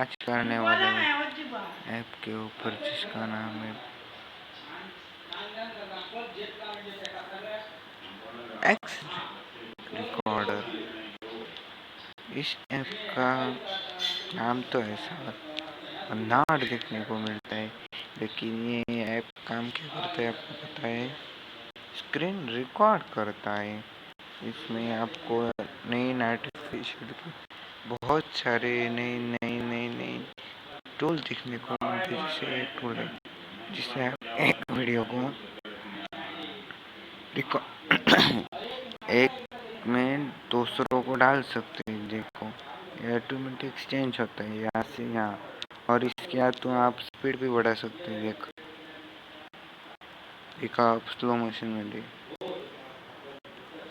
आज करने वाले ऐप के ऊपर जिसका नाम है एक्स रिकॉर्डर। इस ऐप का नाम तो ऐसा नाट देखने को मिलता है, लेकिन ये ऐप काम क्या करता है आपको पता है? स्क्रीन रिकॉर्ड करता है। इसमें आपको नई आर्टिफिशियल की बहुत सारे नई टूल देखने को मिलते हैं। जैसे एक टूल है जिससे आप एक वीडियो को एक में दूसरों को डाल सकते हैं। देखो, ये ऑटोमेटिक एक्सचेंज होता है यहाँ से यहाँ, और इसके बाद तो आप स्पीड भी बढ़ा सकते हैं। देखा आप स्लो मोशन में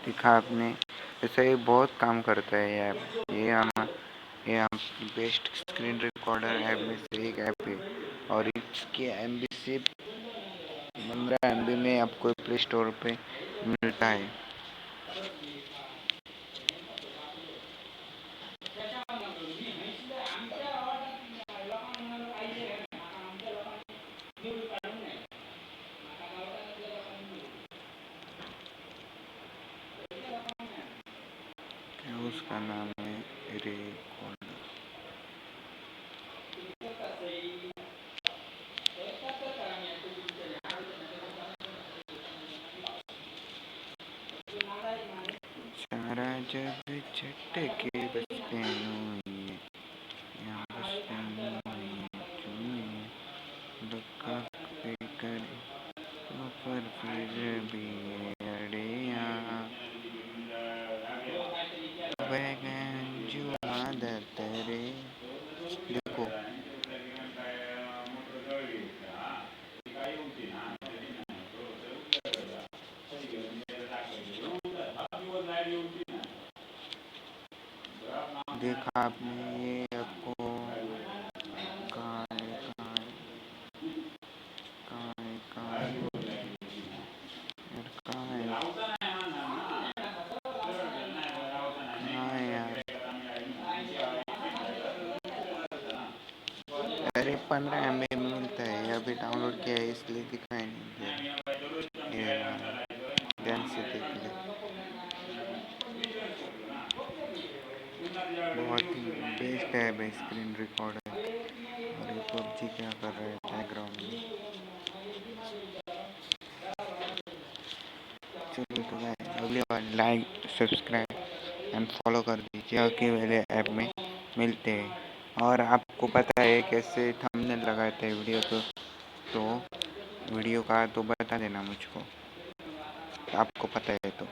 देखा आपने, ऐसा ही बहुत काम करता है ये ऐप। ये हम बेस्ट स्क्रीन रिकॉर्डर ऐप में से एक ऐप है, और इसके MB सिर्फ 15 MB में आपको प्ले स्टोर पे मिलता है। उसका नाम है रिकॉर्डर। सारा जग झटके बजते हुए, यहाँ बजते हुए धक्का पे करे तो पर फिर भी अड़े यहाँ बैगन जो आदत रे। देखो, देखा आपने, ये आपको कहाँ है यार? अरे 15 MB में मिलता है, अभी डाउनलोड किया है इसलिए दिखाई नहीं दे। ये ध्यान से देख ले, बहुत ही बेस्ट है स्क्रीन रिकॉर्डर। और ये PUBG क्या कर रहा है बैकग्राउंड में? चलो तो भाई, अगली बार लाइक, सब्सक्राइब एंड फॉलो कर दीजिए कि मेरे ऐप में मिलते हैं। और आपको पता है कैसे थंबनेल लगाते हैं वीडियो तो वीडियो का तो बता देना मुझको, आपको पता है तो।